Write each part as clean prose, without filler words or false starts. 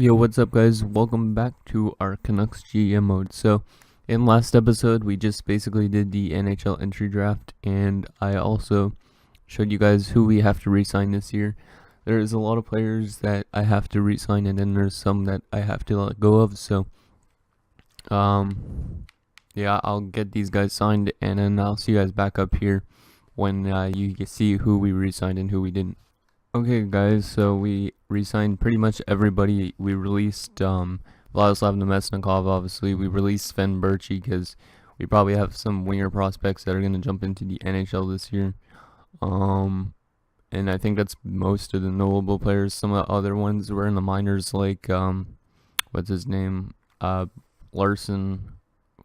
Yo, what's up, guys? Welcome back to our Canucks GM mode. So, in last episode, we just basically did the NHL entry draft, and I also showed you guys who we have to re-sign this year. There's a lot of players that I have to re-sign, and then there's some that I have to let go of. So, yeah, I'll get these guys signed, and then I'll see you guys back up here when you can see who we re-signed and who we didn't. Okay, guys, so we re-signed pretty much everybody. We released Vladislav Nemesnikov, obviously. We released Sven Berchi because we probably have some winger prospects that are going to jump into the NHL this year. And I think that's most of the notable players. Some of the other ones were in the minors, like, what's his name? Larson.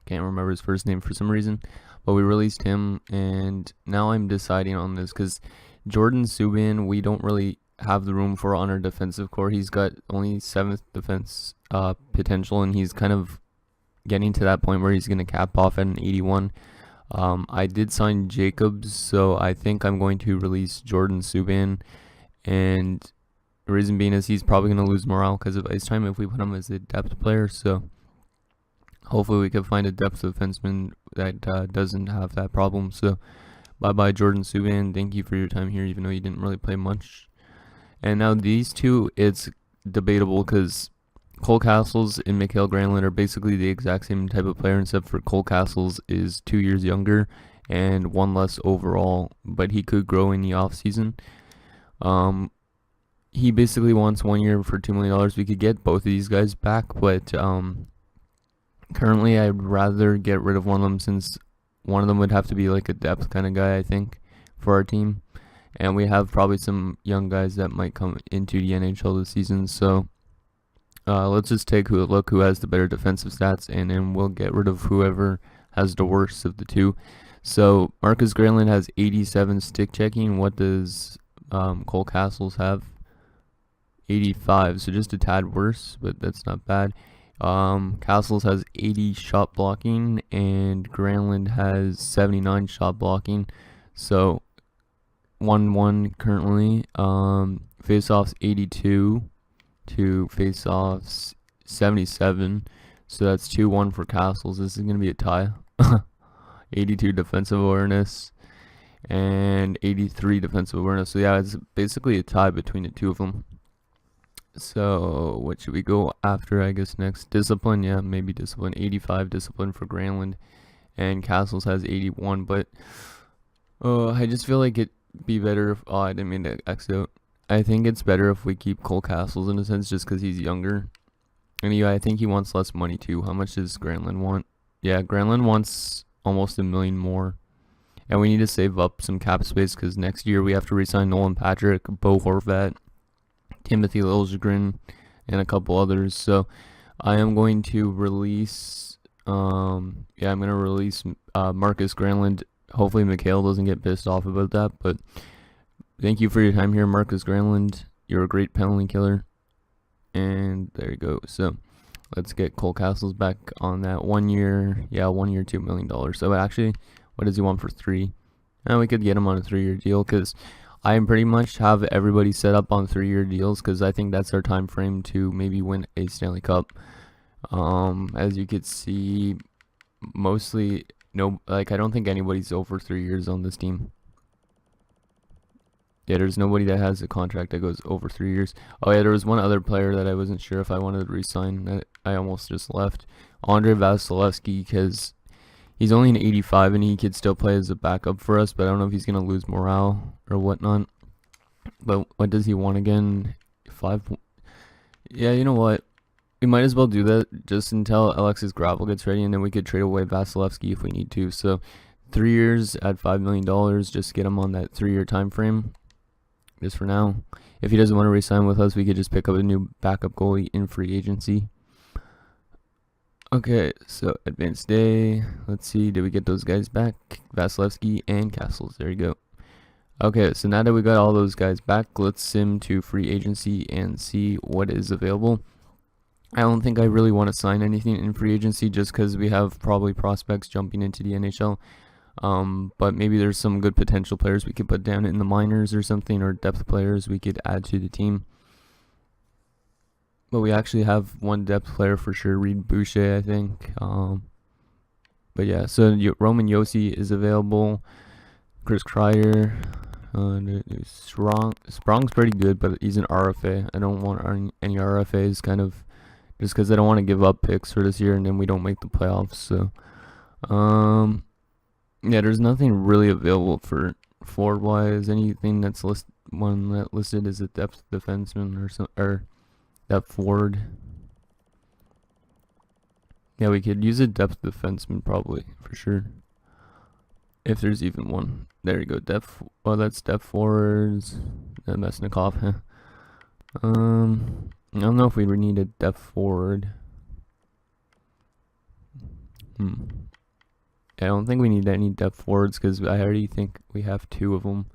Can't remember his first name for some reason. But we released him, and now I'm deciding on this because Jordan Subban, we don't really have the room for on our defensive core. He's got only 7th defense potential, and he's kind of getting to that point where he's going to cap off at an 81. I did sign Jacobs, so I think I'm going to release Jordan Subban, and the reason being is he's probably going to lose morale because of ice time if we put him as a depth player. So hopefully we can find a depth defenseman that doesn't have that problem. So bye-bye, Jordan Subban. Thank you for your time here, even though you didn't really play much. And now these two, it's debatable because Cole Castles and Mikael Granlund are basically the exact same type of player, except for Cole Castles is 2 years younger and 1 less overall, but he could grow in the offseason. He basically wants 1 year for $2 million. We could get both of these guys back, but currently I'd rather get rid of one of them since one of them would have to be like a depth kind of guy, I think, for our team. And we have probably some young guys that might come into the NHL this season. So let's just take a look who has the better defensive stats, and then we'll get rid of whoever has the worst of the two. So Marcus Granlund has 87 stick checking. What does Cole Castles have? 85, so just a tad worse, but that's not bad. Castles has 80 shot blocking, and Granlund has 79 shot blocking. So 1-1 currently. Face-offs 82 to face-offs 77. So that's 2-1 for Castles. This is going to be a tie. 82 defensive awareness and 83 defensive awareness. So yeah, it's basically a tie between the two of them. So what should we go after, I guess, next? Discipline, yeah, maybe discipline. 85 discipline for Granlund, and Castles has 81, but I just feel like it'd be better if, I didn't mean to X out. I think it's better if we keep Cole Castles in a sense just because he's younger. And yeah, I think he wants less money too. How much does Granlund want? Yeah, Granlund wants almost $1 million more. And we need to save up some cap space because next year we have to re-sign Nolan Patrick, Bo Horvat, Timothy Liljegren, and a couple others. So I am going to release I'm going to release Marcus Granlund. Hopefully Mikael doesn't get pissed off about that, but thank you for your time here, Marcus Granlund. You're a great penalty killer. And there you go. So let's get Cole Castles back on that 1 year. Yeah, 1 year, $2 million. So actually, what does he want for 3? We could get him on a 3-year deal because I pretty much have everybody set up on 3-year deals because I think that's our time frame to maybe win a Stanley Cup. As you could see, mostly I don't think anybody's over 3 years on this team. Yeah, there's nobody that has a contract that goes over 3 years. Oh yeah, there was one other player that I wasn't sure if I wanted to re-sign that I almost just left. Andre Vasilevsky, because he's only an 85 and he could still play as a backup for us, but I don't know if he's going to lose morale or whatnot. But what does he want again? 5? Yeah, you know what? We might as well do that just until Alexis Gravel gets ready, and then we could trade away Vasilevsky if we need to. So 3 years at $5 million, just get him on that 3-year time frame. Just for now. If he doesn't want to re-sign with us, we could just pick up a new backup goalie in free agency. Okay, so advanced day. Let's see, did we get those guys back? Vasilevsky and Castles. There you go. Okay, so now that we got all those guys back, let's sim to free agency and see what is available. I don't think I really want to sign anything in free agency just because we have probably prospects jumping into the NHL. But maybe there's some good potential players we could put down in the minors or something, or depth players we could add to the team. But we actually have one depth player for sure, Reed Boucher, I think. But yeah, so Roman Yossi is available. Chris Kreier. Sprong's pretty good, but he's an RFA. I don't want any RFAs, kind of, just because I don't want to give up picks for this year and then we don't make the playoffs. So, yeah, there's nothing really available for forward wise. Anything that's listed as a depth defenseman or depth forward. Yeah, we could use a depth defenseman probably for sure. If there's even one. There you go. That's depth forwards. Mesnikov, huh? I don't know if we need a depth forward. I don't think we need any depth forwards because I already think we have 2 of them.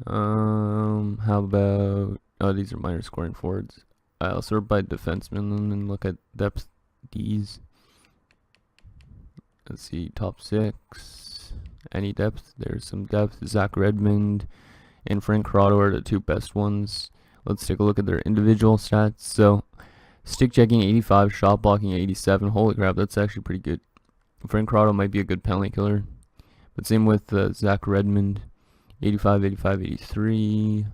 How about... Oh, these are minor scoring forwards. I'll sort by defensemen and then look at depth Ds. Let's see, top 6. Any depth? There's some depth. Zach Redmond and Frank Corrado are the 2 best ones. Let's take a look at their individual stats. So, stick checking 85, shot blocking 87. Holy crap, that's actually pretty good. Frank Corrado might be a good penalty killer. But same with Zach Redmond. 85, 85, 83.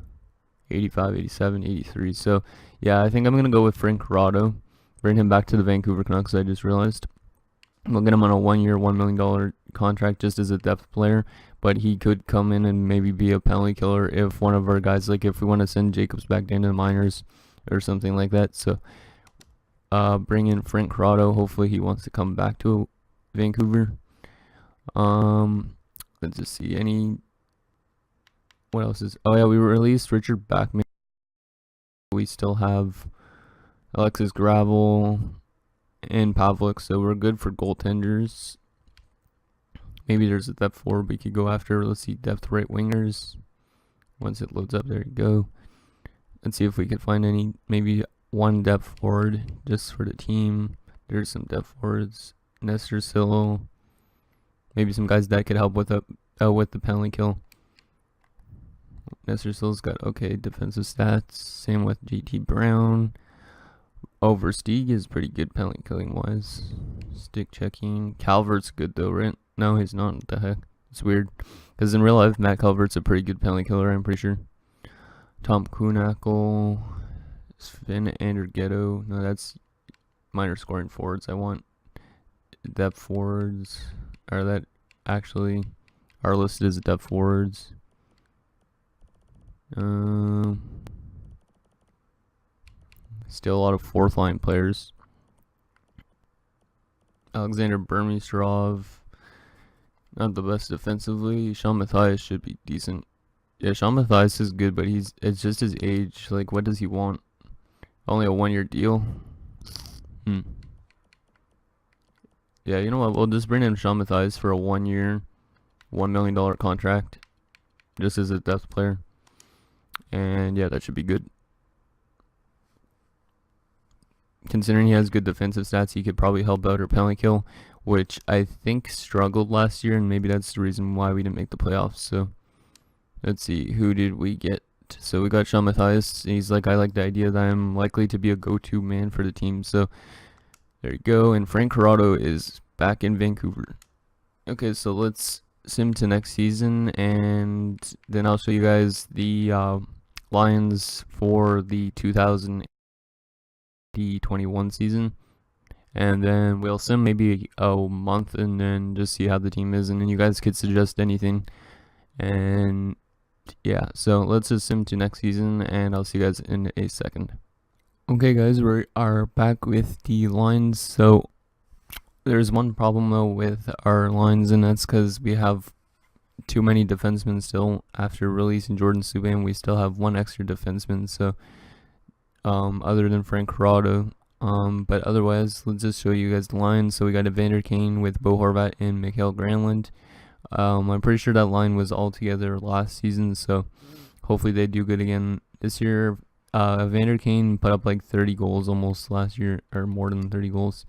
85, 87, 83. So, yeah, I think I'm going to go with Frank Corrado. Bring him back to the Vancouver Canucks, I just realized. We'll get him on a 1-year, $1 million contract just as a depth player. But he could come in and maybe be a penalty killer if one of our guys, like if we want to send Jacobs back down to the minors or something like that. So, bring in Frank Corrado. Hopefully he wants to come back to Vancouver. Let's just see what else is... Oh yeah, we released Richard Backman. We still have Alexis Gravel and Pavlik, so we're good for goaltenders. Maybe there's a depth forward we could go after. Let's see, depth right wingers. Once it loads up, there you go. Let's see if we can find maybe one depth forward just for the team. There's some depth forwards. Nestor Sillo. Maybe some guys that could help with the penalty kill. Nestor Sillo's got okay defensive stats. Same with GT Brown. Versteeg is pretty good penalty killing wise. Stick checking. Calvert's good though, right? No, he's not. What the heck? It's weird. Because in real life, Matt Calvert's a pretty good penalty killer, I'm pretty sure. Tom Kuhnackel. Sven Andergetto. No, that's minor scoring forwards. I want depth forwards. Are that actually are listed as depth forwards? Still a lot of 4th line players. Alexander Burmistrov, not the best defensively. Sean Mathias should be decent. Yeah, Sean Mathias is good, but it's just his age. Like, what does he want? Only a 1-year deal? Yeah, you know what? We'll just bring in Sean Mathias for a 1-year, $1 million contract. Just as a depth player. And yeah, that should be good. Considering he has good defensive stats, he could probably help out our penalty kill, which I think struggled last year, and maybe that's the reason why we didn't make the playoffs. So, let's see, who did we get? So we got Sean Mathias. He's like, I like the idea that I'm likely to be a go-to man for the team. So, there you go. And Frank Corrado is back in Vancouver. Okay, so let's sim to next season, and then I'll show you guys the lines for the 2021 season, and then we'll sim maybe a month and then just see how the team is, and then you guys could suggest anything. And yeah, so let's just sim to next season, and I'll see you guys in a second. Okay guys, we are back with the lines. So there's one problem though with our lines, and that's because we have too many defensemen still. After releasing Jordan Subban, we still have 1 extra defenseman, so other than Frank Corrado. But otherwise, let's just show you guys the line. So we got Evander Kane with Bo Horvat and Mikael Granlund. I'm pretty sure that line was all together last season, so hopefully they do good again this year. Evander Kane put up like 30 goals almost last year, or more than 30 goals.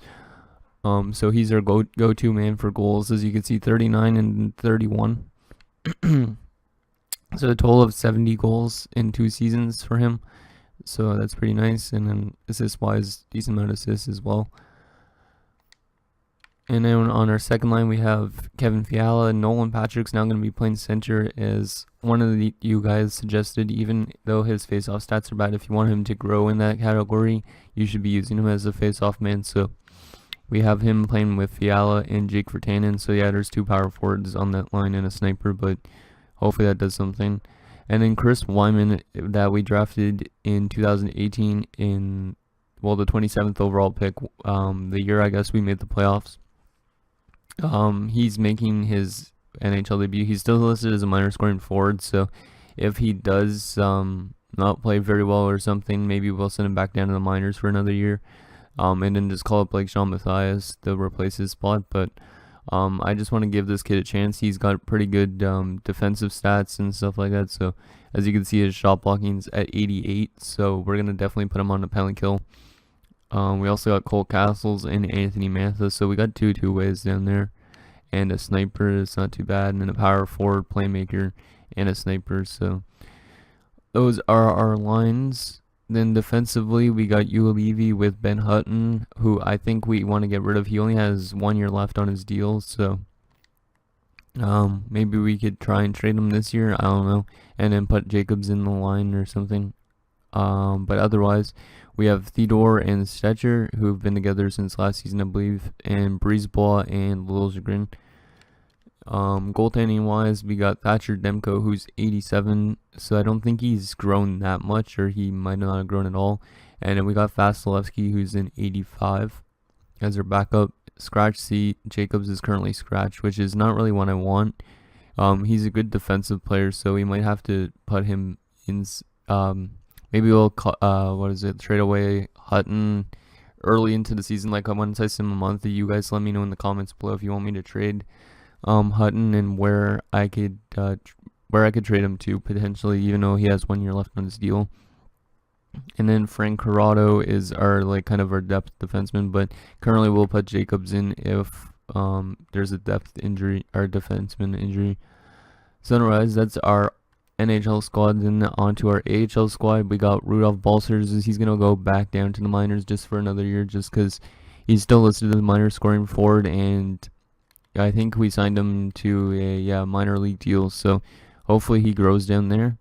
So he's our go-to man for goals, as you can see, 39 and 31. So a total of 70 goals in 2 seasons for him. So that's pretty nice. And then assist-wise, decent amount of assists as well. And then on our second line, we have Kevin Fiala. Nolan Patrick's now going to be playing center, as one of you guys suggested. Even though his face-off stats are bad, if you want him to grow in that category, you should be using him as a face-off man. So we have him playing with Fiala and Jake Virtanen. So yeah, there's two power forwards on that line and a sniper, but hopefully that does something. And then Chris Wyman, that we drafted in 2018 in, well, the 27th overall pick, the year I guess we made the playoffs. He's making his NHL debut. He's still listed as a minor scoring forward, so if he does not play very well or something, maybe we'll send him back down to the minors for another year, and then just call up like Sean Matthias to replace his spot. But I just want to give this kid a chance. He's got pretty good defensive stats and stuff like that. So as you can see, his shot blocking's at 88. So we're gonna definitely put him on the penalty kill. We also got Cole Castles and Anthony Mantha, so we got two ways down there, and a sniper is not too bad, and then a power forward, playmaker, and a sniper. So those are our lines. Then defensively, we got Ulevi with Ben Hutton, who I think we want to get rid of. He only has 1 year left on his deal, so maybe we could try and trade him this year. I don't know, and then put Jacobs in the line or something. But otherwise, we have Theodore and Stetcher, who have been together since last season, I believe, and Brisebois and Liljegren. Goaltending wise, we got Thatcher Demko, who's 87, so I don't think he's grown that much, or he might not have grown at all. And then we got Vasilevsky, who's in 85 as our backup. Scratch C, Jacobs is currently scratched, which is not really what I want. He's a good defensive player, so we might have to put him in. Maybe we'll trade away Hutton early into the season, like once I send him a month. You guys let me know in the comments below if you want me to trade Hutton, and where I could trade him to potentially, even though he has 1 year left on his deal. And then Frank Corrado is our kind of our depth defenseman, but currently we'll put Jacobs in if there's a depth injury or defenseman injury. So otherwise, that's our NHL squad. Then onto our AHL squad, we got Rudolph Balcers. He's gonna go back down to the minors just for another year, just because he's still listed as a minor scoring forward, and I think we signed him to a minor league deal, so hopefully he grows down there.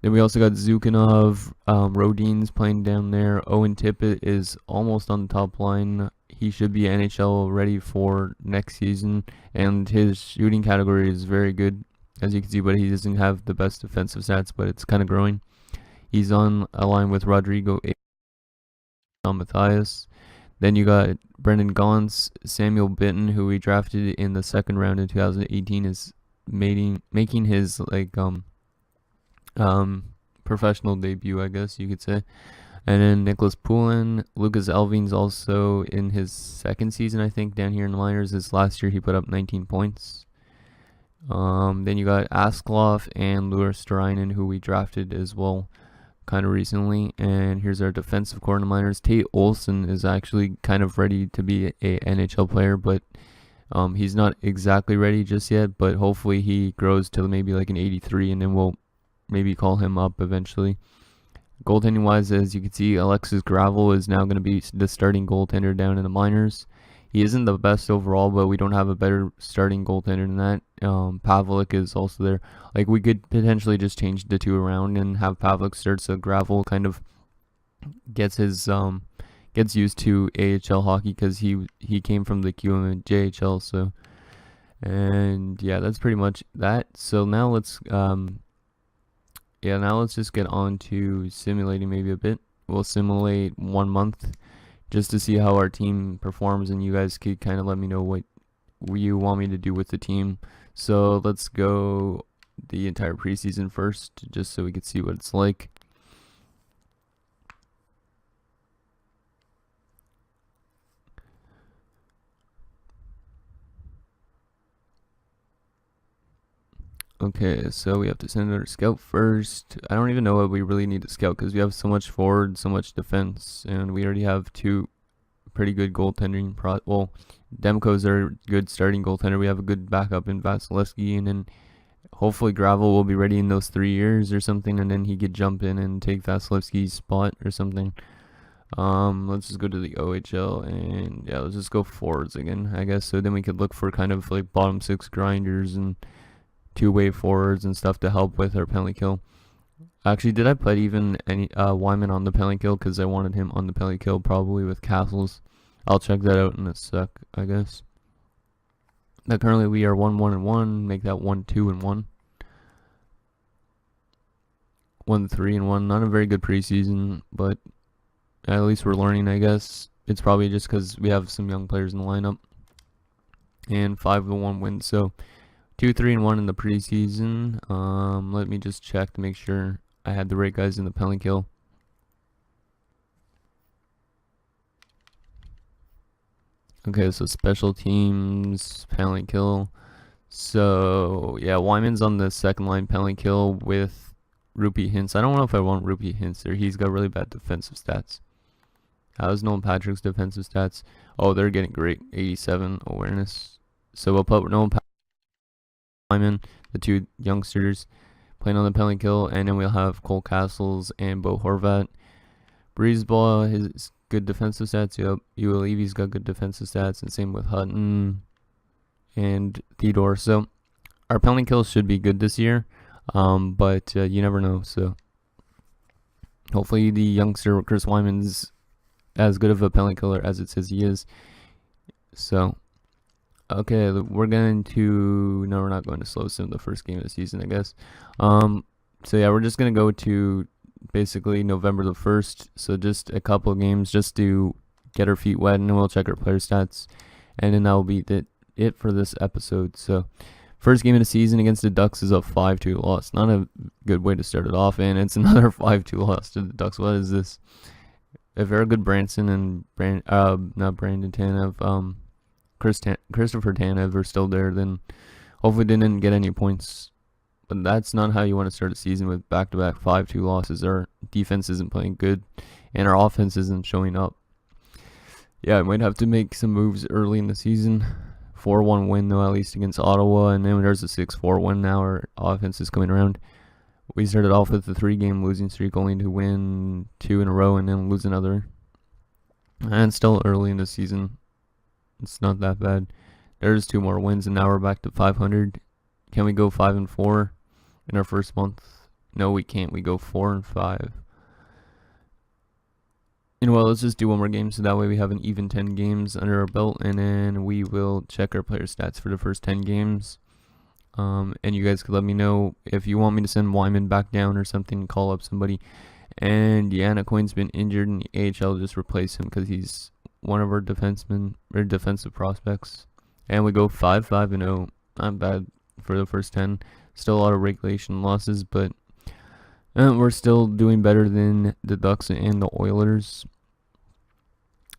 Then we also got Zukhanov, Rodin's playing down there. Owen Tippett is almost on the top line. He should be NHL ready for next season, and his shooting category is very good, as you can see, but he doesn't have the best defensive stats, but it's kind of growing. He's on a line with Rodrigo Matthias. Then you got Brendan Gaunce. Samuel Bitton, who we drafted in the second round in 2018, is making his professional debut, I guess you could say. And then Nicholas Poulin. Lucas Elving's also in his second season, I think, down here in the minors. This last year he put up 19 points. Then you got Askloff and Lure Sterainen, who we drafted as well kind of recently. And here's our defensive core in the minors. Tate Olson is actually kind of ready to be a NHL player, but he's not exactly ready just yet, but hopefully he grows to maybe like an 83, and then we'll maybe call him up eventually. Goaltending wise, as you can see, Alexis Gravel is now going to be the starting goaltender down in the minors. He isn't the best overall, but we don't have a better starting goaltender than that. Pavlik is also there. Like, we could potentially just change the two around and have Pavlik start, so Gravel kind of gets his gets used to AHL hockey, because he came from the QM JHL. So, and yeah, that's pretty much that. So now let's just get on to simulating maybe a bit. We'll simulate 1 month just to see how our team performs, and you guys could kind of let me know what you want me to do with the team. So let's go the entire preseason first, just so we can see what it's like. Okay, so we have to send out our scout first. I don't even know what we really need to scout, because we have so much forward, so much defense, and we already have two pretty good goaltending. Demko's our good starting goaltender. We have a good backup in Vasilevsky, and then hopefully Gravel will be ready in those 3 years or something, and then he could jump in and take Vasilevsky's spot or something. Let's just go to the OHL, and yeah, let's just go forwards again, I guess. So then we could look for kind of like bottom 6 grinders and two-way forwards and stuff to help with our penalty kill. Actually, did I put even any Wyman on the penalty kill? Because I wanted him on the penalty kill probably with Castles. I'll check that out in a sec, I guess. But currently we are 1-1-1. Make that 1-2-1. 1-3-1. Not a very good preseason, but at least we're learning, I guess. It's probably just because we have some young players in the lineup. And 5-1 win. So 2-3-1 in the preseason. Let me just check to make sure I had the right guys in the penalty kill. Okay, so special teams, penalty kill. So yeah, Wyman's on the second line penalty kill with Rupee Hintz. I don't know if I want Rupee Hintz there. He's got really bad defensive stats. How's Nolan Patrick's defensive stats? Oh, they're getting great. 87 awareness. So we'll put Nolan Patrick, Wyman, the two youngsters, playing on the penalty kill, and then we'll have Cole Castles and Bo Horvat. Breezeball, his good defensive stats. Yep. Ulevi's got good defensive stats, and same with Hutton and Theodore. So our penalty kills should be good this year, but you never know. So hopefully the youngster Chris Wyman's as good of a penalty killer as it says he is. So okay, we're going to... No, we're not going to slow sim the first game of the season, I guess. So yeah, we're just going to go to basically November the 1st. So just a couple of games just to get our feet wet, and then we'll check our player stats. And then that will be it for this episode. So first game of the season against the Ducks is a 5-2 loss. Not a good way to start it off, and it's another 5-2 loss to the Ducks. What is this? A very good Branson and not Brandon Tanev, Christopher Tanev are still there. Then hopefully they didn't get any points, but that's not how you want to start a season with back-to-back 5-2 losses. Our defense isn't playing good, and our offense isn't showing up. Yeah, I might have to make some moves early in the season. 4-1 win though, at least against Ottawa, and then there's a 6-4 win now. Our offense is coming around. We started off with a 3-game losing streak, only to win 2 in a row and then lose another. And still early in the season. It's not that bad. There's 2 more wins, and now we're back to 500. Can we go 5-4 in our first month? No, we can't. We go 4-5. And well, let's just do 1 more game, so that way we have an even 10 games under our belt, and then we will check our player stats for the first 10 games. And you guys could let me know if you want me to send Wyman back down or something, call up somebody. And Yana Coyne's been injured in the AHL, just replace him because he's one of our defensemen or defensive prospects. And we go 5-5-0. Not bad for the first 10. Still a lot of regulation losses, but we're still doing better than the Ducks and the Oilers.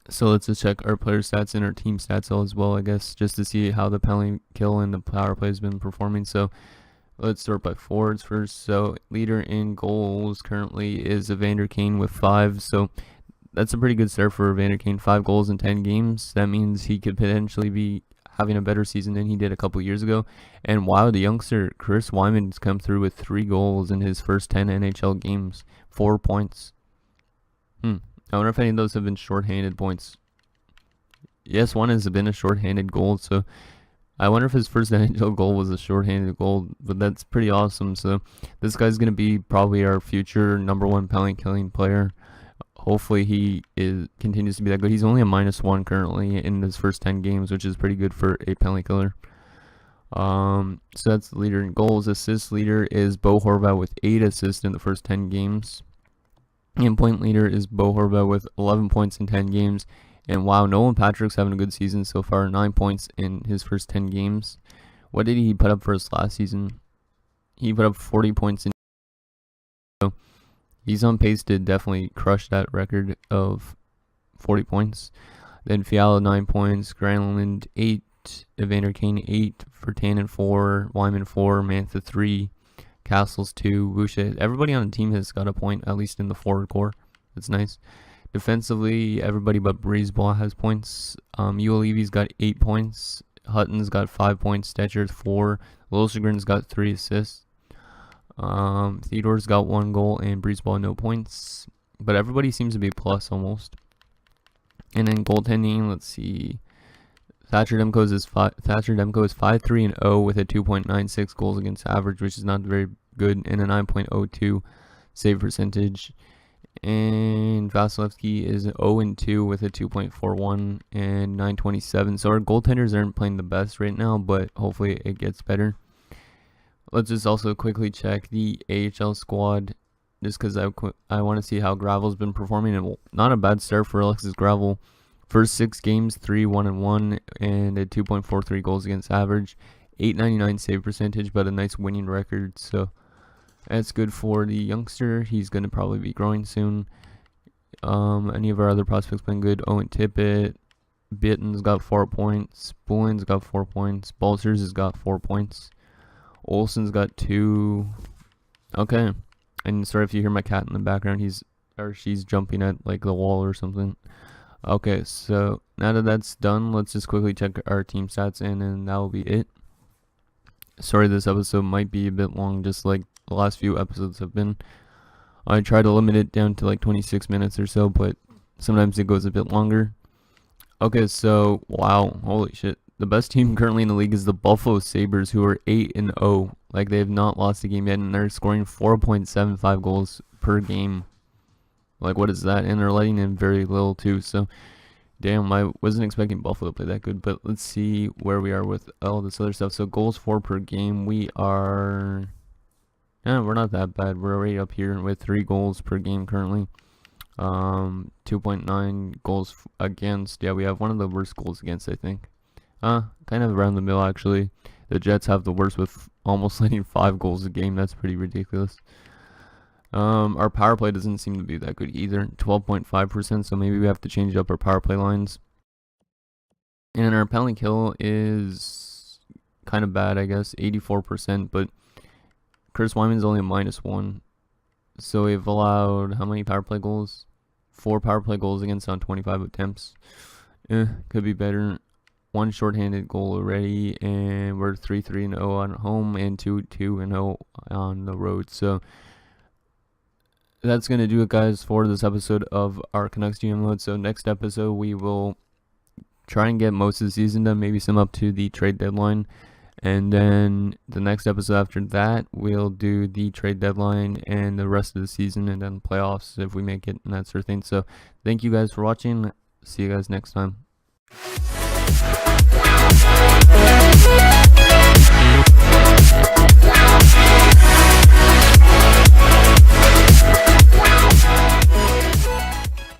So let's just check our player stats and our team stats as well, I guess, just to see how the penalty kill and the power play has been performing. So let's start by forwards first. So leader in goals currently is Evander Kane with 5. So that's a pretty good start for Evander Kane. 5 goals in 10 games. That means he could potentially be having a better season than he did a couple years ago. And wow, the youngster Chris Wyman's come through with 3 goals in his first 10 NHL games. 4 points. I wonder if any of those have been shorthanded points. Yes, one has been a shorthanded goal. So I wonder if his first NHL goal was a shorthanded goal. But that's pretty awesome. So this guy's going to be probably our future #1 penalty killing player. Hopefully he continues to be that good. He's only a -1 currently in his first 10 games, which is pretty good for a penalty killer. So that's the leader in goals. Assist leader is Bo Horvat with 8 assists in the first 10 games. And point leader is Bo Horvat with 11 points in 10 games. And wow, Nolan Patrick's having a good season so far. 9 points in his first 10 games. What did he put up for us last season? He put up 40 points in. So he's on pace to definitely crush that record of 40 points. Then Fiala 9 points. Granlund 8. Evander Kane 8. Virtanen 4. Wyman 4. Mantha 3. Castles 2, Boucher. Everybody on the team has got a point, at least in the forward core. That's nice. Defensively, everybody but Breezeball has points. Ulevi's got 8 points. Hutton's got 5 points. Stetcher's 4. Liljegren's got 3 assists. Theodore's got 1 goal, and Breezeball no points. But everybody seems to be plus almost. And then goaltending, let's see. Thatcher Demko is 5-3-0 with a 2.96 goals against average, which is not very good, and a 9.02 save percentage. And Vasilevsky is 0-2 with a 2.41 and 927. So our goaltenders aren't playing the best right now, but hopefully it gets better. Let's just also quickly check the AHL squad, just because I want to see how Gravel's been performing. And not a bad start for Alexis Gravel. First 6 games, 3-1-1, and a 2.43 goals against average, 8.99 save percentage, but a nice winning record. So that's good for the youngster. He's going to probably be growing soon. Any of our other prospects been good. Owen Tippett, Bitten's got 4 points. Boolin's got 4 points. Balcers has got 4 points. Olsen's got 2. Okay. And sorry if you hear my cat in the background. She's jumping at like the wall or something. Okay, so now that that's done, let's just quickly check our team stats, and then that will be it. Sorry, this episode might be a bit long, just like the last few episodes have been. I try to limit it down to like 26 minutes or so, but sometimes it goes a bit longer. Okay, so, wow, holy shit. The best team currently in the league is the Buffalo Sabres, who are 8-0. Like, they have not lost a game yet, and they're scoring 4.75 goals per game. Like, what is that? And they're letting in very little, too. So, damn, I wasn't expecting Buffalo to play that good. But let's see where we are with all this other stuff. So, goals for per game. We are... Yeah, we're not that bad. We're already up here with 3 goals per game currently. 2.9 goals against. Yeah, we have one of the worst goals against, I think. Kind of around the middle, actually. The Jets have the worst with almost letting 5 goals a game. That's pretty ridiculous. Our power play doesn't seem to be that good either, 12.5%, so maybe we have to change up our power play lines. And our penalty kill is kind of bad, I guess, 84%, but Chris Wyman's only a -1. So we've allowed how many power play goals? 4 power play goals against on 25 attempts. Could be better. 1 shorthanded goal already, and we're 3-3-0 on home and 2-2-0 on the road. So that's going to do it, guys, for this episode of our Canucks GM mode. So next episode, we will try and get most of the season done, maybe some up to the trade deadline. And then the next episode after that, we'll do the trade deadline and the rest of the season, and then playoffs if we make it and that sort of thing. So thank you guys for watching. See you guys next time.